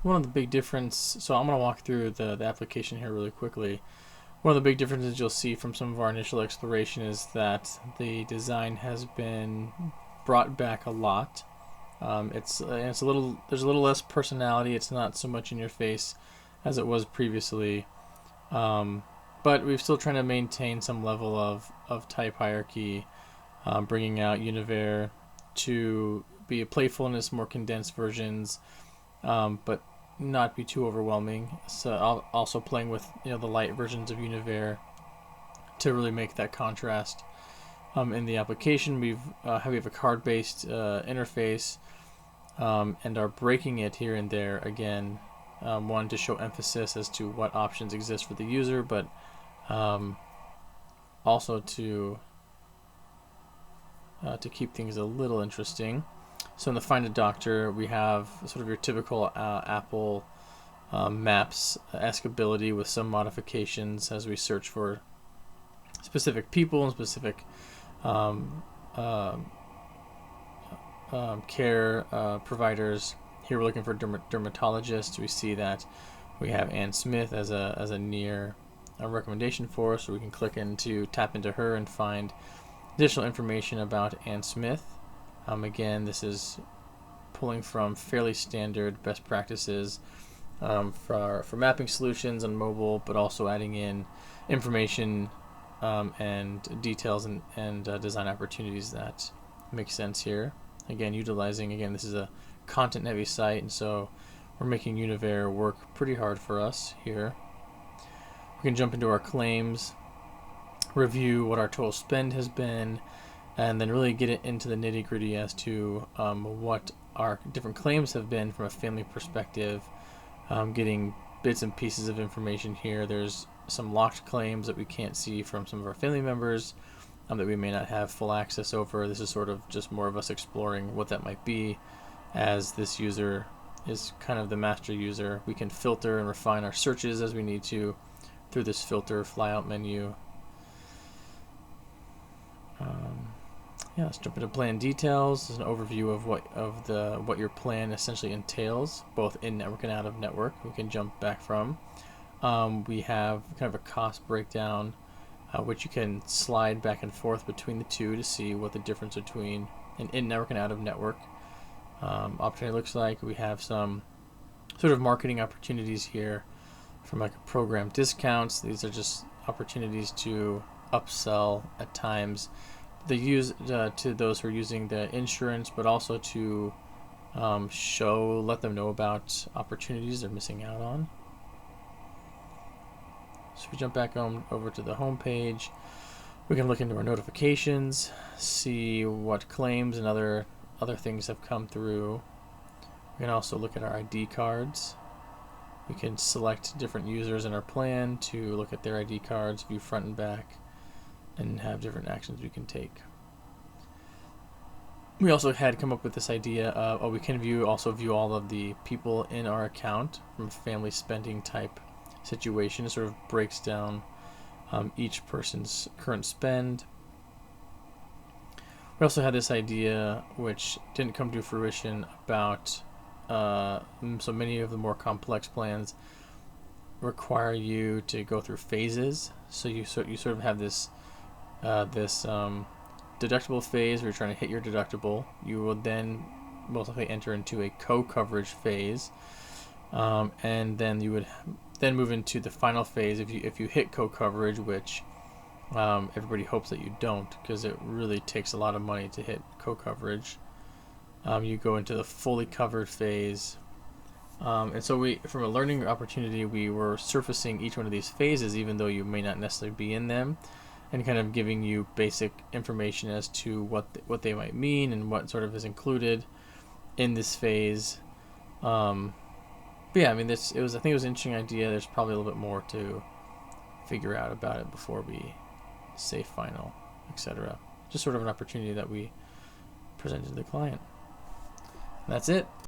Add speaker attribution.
Speaker 1: one of the big difference, so I'm going to walk through the application here really quickly. One of the big differences you'll see from some of our initial exploration is that the design has been brought back a lot. It's a little, there's a little less personality. It's not so much in your face as it was previously, but we're still trying to maintain some level of type hierarchy, bringing out Univer to be a playfulness, more condensed versions, but not be too overwhelming. So also playing with the light versions of Univer to really make that contrast. In the application, we have a card-based interface, and are breaking it here and there again. One, to show emphasis as to what options exist for the user, but also to keep things a little interesting. So in the Find a Doctor, we have sort of your typical Apple Maps-esque ability with some modifications as we search for specific people and specific care providers. Here we're looking for dermatologists. We see that we have Ann Smith as a near recommendation for us, so we can tap into her and find additional information about Ann Smith. Again, this is pulling from fairly standard best practices for mapping solutions on mobile, but also adding in information and details and design opportunities that make sense here. Again, this is a content-heavy site, and so we're making Univer work pretty hard for us here. We can jump into our claims, review what our total spend has been, and then really get it into the nitty-gritty as to what our different claims have been from a family perspective, getting bits and pieces of information here. There's some locked claims that we can't see from some of our family members that we may not have full access over. This is sort of just more of us exploring what that might be, as this user is kind of the master user. We can filter and refine our searches as we need to through this filter flyout menu. Let's jump into plan details. This is an overview of what your plan essentially entails, both in network and out of network. We can jump back from. We have kind of a cost breakdown, which you can slide back and forth between the two to see what the difference between an in-network and out-of-network opportunity looks like. We have some sort of marketing opportunities here from like program discounts. These are just opportunities to upsell at times to those who are using the insurance, but also to let them know about opportunities they're missing out on. So if we jump back over to the home page, we can look into our notifications, see what claims and other things have come through. We can also look at our ID cards. We can select different users in our plan to look at their ID cards, view front and back, and have different actions we can take. We also had come up with this idea of we can view all of the people in our account from a family spending type situation. It sort of breaks down each person's current spend. We also had this idea, which didn't come to fruition, about so many of the more complex plans require you to go through phases. So you sort of have this deductible phase where you're trying to hit your deductible. You will then most likely enter into a co-coverage phase, and then you would then move into the final phase if you hit co-coverage, which everybody hopes that you don't, because it really takes a lot of money to hit co-coverage. You go into the fully covered phase, and so from a learning opportunity, we were surfacing each one of these phases, even though you may not necessarily be in them, and kind of giving you basic information as to what they might mean and what sort of is included in this phase. But yeah, I mean, I think it was an interesting idea. There's probably a little bit more to figure out about it before we say final, etc. Just sort of an opportunity that we presented to the client. And that's it.